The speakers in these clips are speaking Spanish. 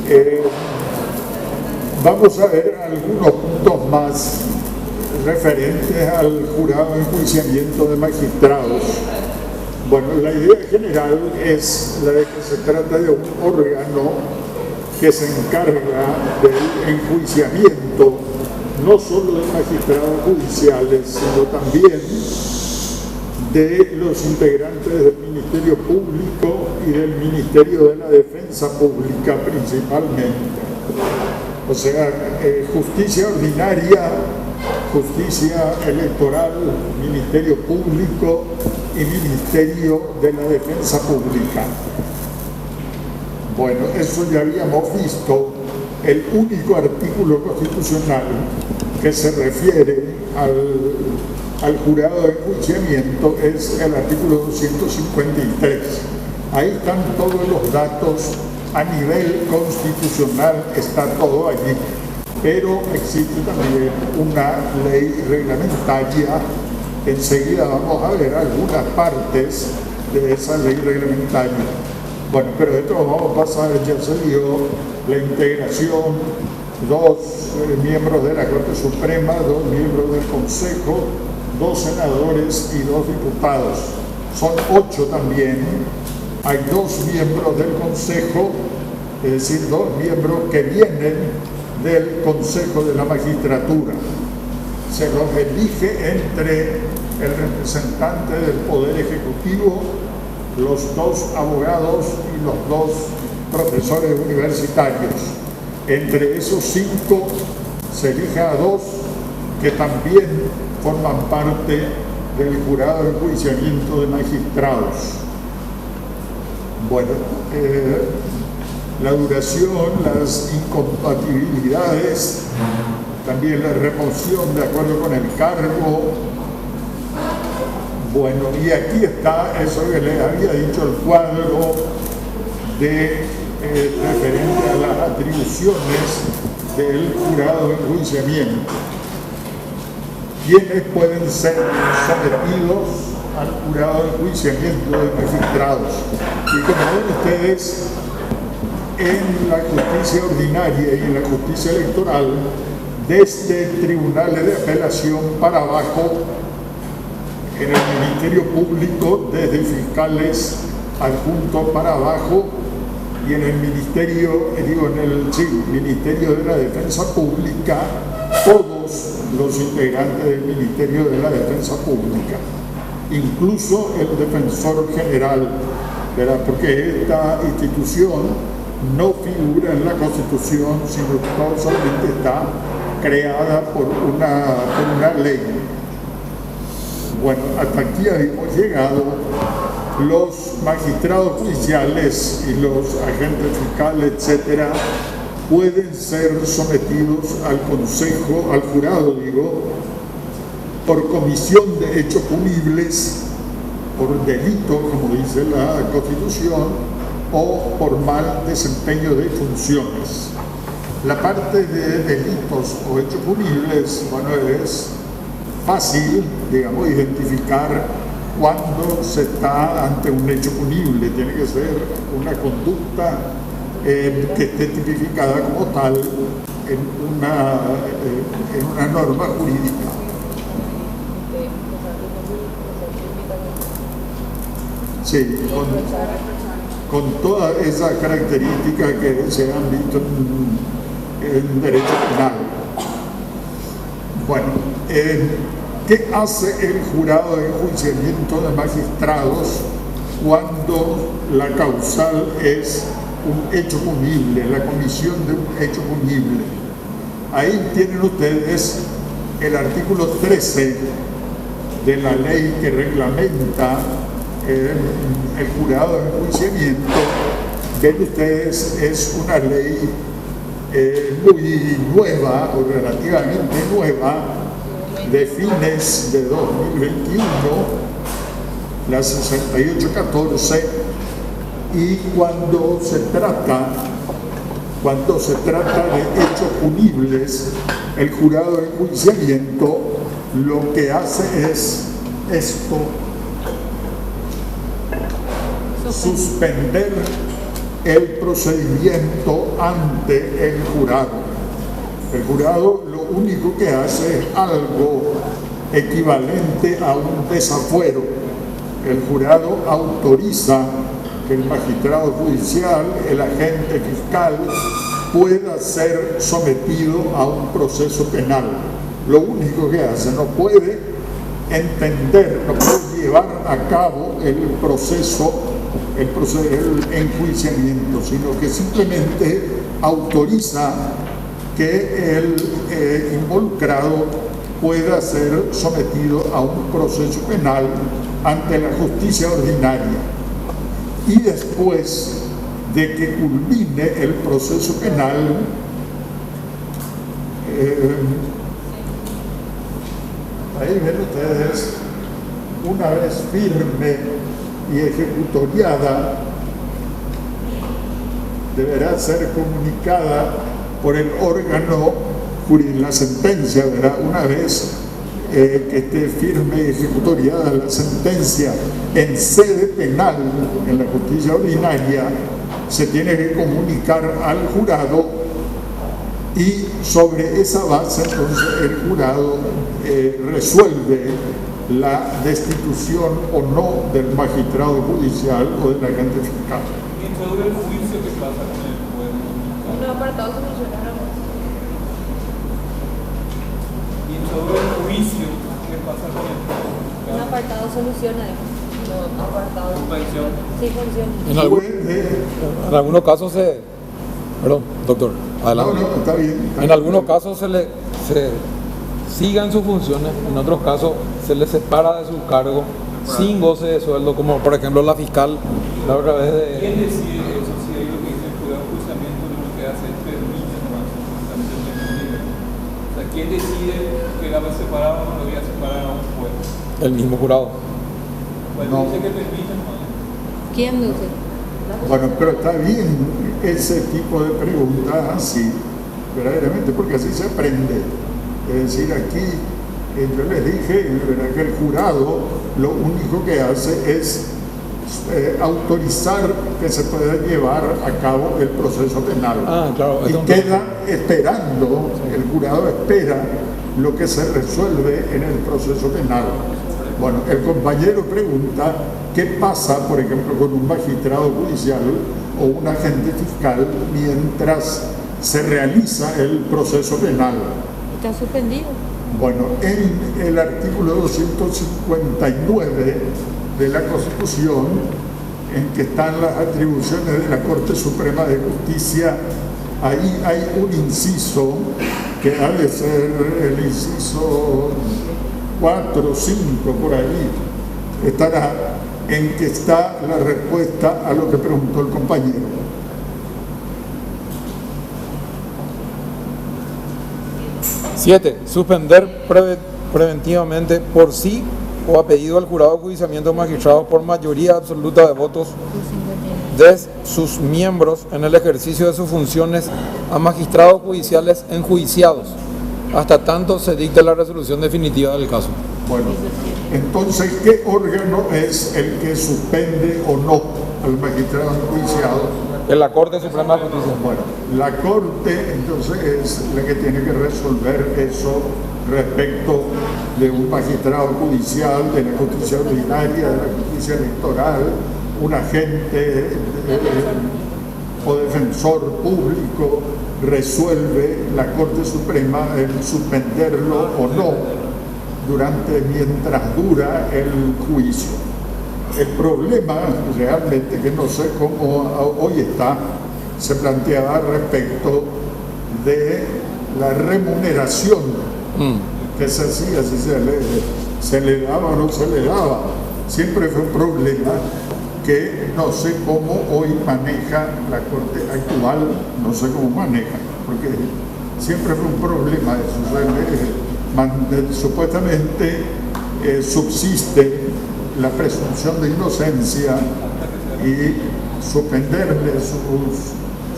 Eh, Vamos a ver algunos puntos más referentes al jurado de enjuiciamiento de magistrados. Bueno, la idea general es la de que se trata de un órgano que se encarga del enjuiciamiento no solo de magistrados judiciales, sino también de los integrantes del Ministerio Público y del Ministerio de la Defensa Pública principalmente. O sea, justicia ordinaria, justicia electoral, Ministerio Público y Ministerio de la Defensa Pública. Bueno, eso ya habíamos visto. El único artículo constitucional que se refiere al jurado de enjuiciamiento es el artículo 253. Ahí están todos los datos. A nivel constitucional está todo allí, pero existe también una ley reglamentaria. Enseguida vamos a ver algunas partes de esa ley reglamentaria. Bueno, pero de todos vamos a pasar, ya se dio la integración, 2 miembros de la Corte Suprema, 2 miembros del Consejo, 2 senadores y 2 diputados. Son 8 también. Hay 2 miembros del Consejo, es decir, 2 miembros que vienen del Consejo de la Magistratura. Se los elige entre el representante del Poder Ejecutivo, los 2 abogados y los 2 profesores universitarios. Entre esos 5 se elige a 2 que también forman parte del jurado de enjuiciamiento de magistrados. Bueno, la duración, las incompatibilidades, también la remoción de acuerdo con el cargo. Bueno, y aquí está eso que les había dicho, el cuadro de referente a las atribuciones del jurado de enjuiciamiento. ¿Quiénes pueden ser sometidos al jurado de enjuiciamiento de magistrados? Y como ven ustedes, en la justicia ordinaria y en la justicia electoral, desde tribunales de apelación para abajo, en el Ministerio Público, desde fiscales adjuntos para abajo, y en el Ministerio, Ministerio de la Defensa Pública, todos los integrantes del Ministerio de la Defensa Pública, incluso el defensor general, ¿verdad? Porque esta institución no figura en la Constitución, sino que solamente está creada por una ley. Bueno, hasta aquí habíamos llegado. Los magistrados judiciales y los agentes fiscales, etcétera, pueden ser sometidos al consejo, al jurado, por comisión de hechos punibles, por delito, como dice la Constitución, o por mal desempeño de funciones. La parte de delitos o hechos punibles, bueno, es fácil, identificar cuando se está ante un hecho punible. Tiene que ser una conducta que esté tipificada como tal en una norma jurídica. Sí, con todas esas características que se han visto en derecho penal. Bueno, ¿qué hace el jurado de enjuiciamiento de magistrados cuando la causal es un hecho punible, la comisión de un hecho punible? Ahí tienen ustedes el artículo 13 de la ley que reglamenta el jurado de enjuiciamiento. Ven ustedes, es una ley muy nueva o relativamente nueva, de fines de 2021, la 6814, y cuando se trata de hechos punibles, el jurado de enjuiciamiento lo que hace es esto: suspender el procedimiento ante el jurado. El jurado lo único que hace es algo equivalente a un desafuero. El jurado autoriza que el magistrado judicial, el agente fiscal, pueda ser sometido a un proceso penal. Lo único que hace, no puede entender, no puede llevar a cabo el enjuiciamiento, sino que simplemente autoriza que el involucrado pueda ser sometido a un proceso penal ante la justicia ordinaria. Y después de que culmine el proceso penal, ahí ven ustedes, una vez firme y ejecutoriada, deberá ser comunicada por el órgano la sentencia, ¿verdad? Una vez que esté firme y ejecutoriada la sentencia en sede penal, en la justicia ordinaria, se tiene que comunicar al jurado y sobre esa base entonces el jurado resuelve la destitución o no del magistrado judicial o del agente fiscal. ¿Y sobre el juicio que pasa con el pueblo? Los apartados se mencionaron. ¿Y sobre el juicio qué pasa con el pueblo? Un apartado soluciona eso. No, apartado. Suspensión. Sí, funciona. En algunos casos se... Perdón, doctor, adelante. No, está bien. En algunos casos se sigan sus funciones, en otros casos se le separa de su cargo sin goce de sueldo, como por ejemplo la fiscal la otra vez de... ¿Quién decide eso? Si hay lo que dice el jurado de juzgamiento, lo que hace es permite nomás, o sea, ¿quién decide que la va a separar o no lo voy a separar a un juez? El mismo jurado. Pues No. dice que permite nomás. ¿Quién dice? Bueno, pero está bien ese tipo de preguntas así, verdaderamente, porque así se aprende. Es decir, aquí yo les dije, ¿verdad?, que el jurado lo único que hace es autorizar que se pueda llevar a cabo el proceso penal. Ah, claro. Y queda esperando, el jurado espera lo que se resuelve en el proceso penal. Bueno, el compañero pregunta qué pasa, por ejemplo, con un magistrado judicial o un agente fiscal mientras se realiza el proceso penal. Está suspendido. Bueno, en el artículo 259 de la Constitución, en que están las atribuciones de la Corte Suprema de Justicia, ahí hay un inciso que ha de ser el inciso 4 o 5, por ahí, estará en que está la respuesta a lo que preguntó el compañero. Siete, suspender preventivamente por sí o a pedido al jurado de enjuiciamiento magistrado por mayoría absoluta de votos de sus miembros en el ejercicio de sus funciones a magistrados judiciales enjuiciados, hasta tanto se dicte la resolución definitiva del caso. Bueno, entonces, ¿qué órgano es el que suspende o no al magistrado enjuiciado? En la Corte Suprema de Justicia. Bueno, la Corte entonces es la que tiene que resolver eso respecto de un magistrado judicial, de la justicia ordinaria, de la justicia electoral, un agente o defensor público. Resuelve la Corte Suprema el suspenderlo o no mientras dura el juicio. El problema realmente, que no sé cómo hoy está, se planteaba respecto de la remuneración que se hacía, si se le daba o no se le daba. Siempre fue un problema que no sé cómo hoy maneja la Corte actual, no sé cómo maneja, porque siempre fue un problema eso. Supuestamente subsiste la presunción de inocencia y suspenderle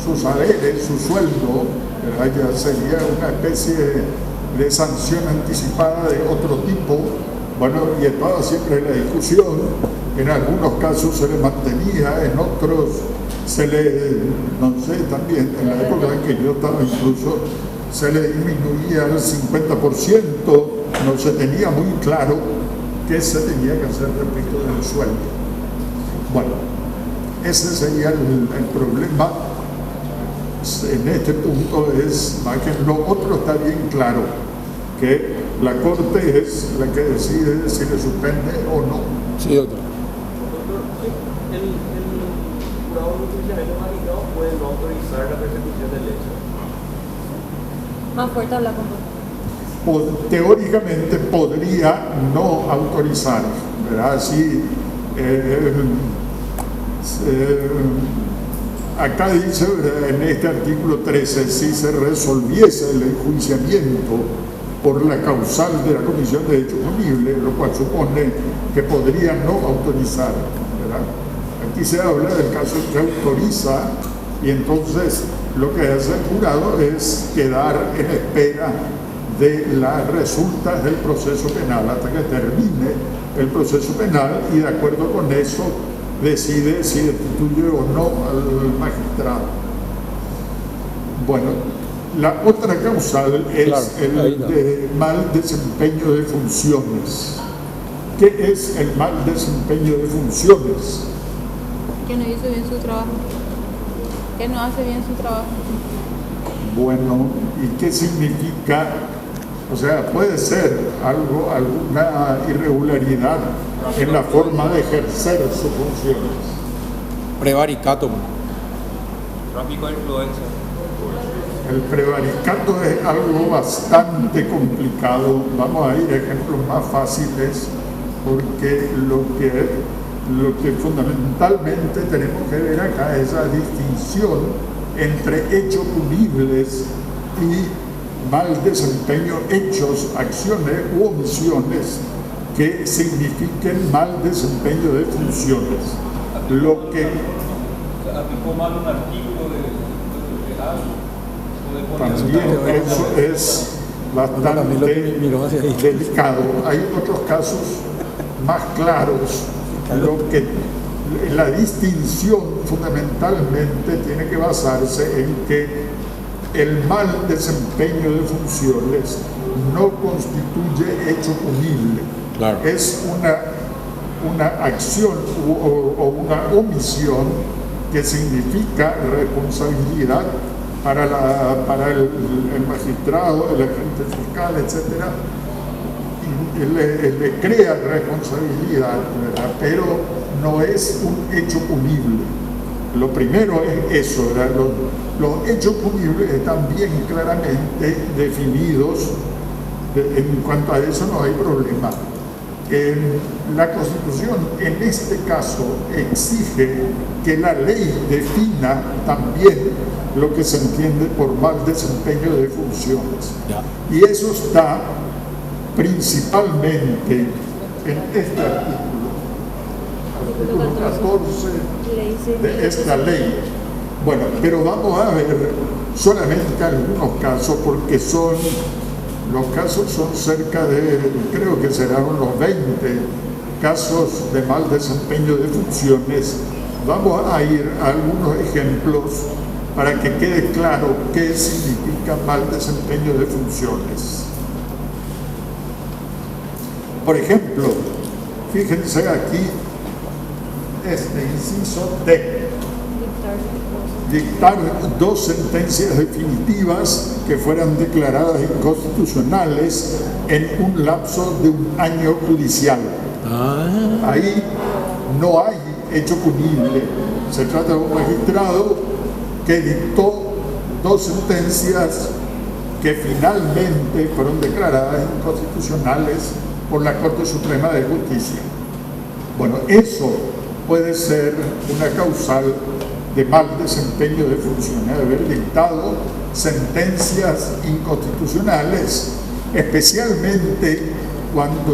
sus saberes, su sueldo, ya sería una especie de sanción anticipada de otro tipo. Bueno, y estaba siempre la discusión, en algunos casos se le mantenía, en otros se le, no sé, también en la época en que yo estaba incluso, se le disminuía al 50%, no se tenía muy claro qué se tenía que hacer respecto del sueldo. Bueno, ese sería el problema. En este punto es más que lo otro está bien claro, que la Corte es la que decide si le suspende o no. Sí, doctor. El jurado de enjuiciamiento magistrado puede no autorizar la persecución del hecho. Más fuerte habla con Teóricamente podría no autorizar, ¿verdad? Si acá dice, ¿verdad?, en este artículo 13, si se resolviese el enjuiciamiento por la causal de la comisión de hecho punible, lo cual supone que podría no autorizar, ¿verdad? Aquí se habla del caso que autoriza, y entonces lo que hace el jurado es quedar en espera de las resultas del proceso penal hasta que termine el proceso penal, y de acuerdo con eso decide si destituye o no al magistrado. Bueno, la otra causal es Claro, el de mal desempeño de funciones. ¿Qué es el mal desempeño de funciones? Que no hizo bien su trabajo, que no hace bien su trabajo. Bueno, ¿y qué significa? O sea, puede ser alguna irregularidad en la forma de ejercer sus funciones. Prevaricato. Tráfico de influencia. El prevaricato es algo bastante complicado. Vamos a ir a ejemplos más fáciles, porque lo que fundamentalmente tenemos que ver acá es la distinción entre hechos punibles y mal desempeño, hechos, acciones u omisiones que signifiquen mal desempeño de funciones. Lo que Aplicó mal un artículo de algo. también eso es bastante delicado. Hay otros casos más claros. La distinción fundamentalmente tiene que basarse en que el mal desempeño de funciones no constituye hecho punible. Claro. Es una acción o una omisión que significa responsabilidad para el magistrado, el agente fiscal, etc. Le crea responsabilidad, ¿verdad?, pero no es un hecho punible. Lo primero es eso, ¿verdad? Los hechos punibles están bien claramente definidos. En cuanto a eso no hay problema. La Constitución en este caso exige que la ley defina también lo que se entiende por mal desempeño de funciones. Ya. Y eso está principalmente en este artículo 14 de esta ley. Bueno, pero vamos a ver solamente algunos casos, porque los casos son cerca de, creo que serán unos 20 casos de mal desempeño de funciones. Vamos a ir a algunos ejemplos para que quede claro qué significa mal desempeño de funciones. Por ejemplo, fíjense aquí, este inciso D. Dictar dos sentencias definitivas que fueran declaradas inconstitucionales en un lapso de un año judicial. Ahí no hay hecho punible. Se trata de un magistrado que dictó dos sentencias que finalmente fueron declaradas inconstitucionales por la Corte Suprema de Justicia. Bueno, eso puede ser una causal de mal desempeño de funciones, de haber dictado sentencias inconstitucionales, especialmente cuando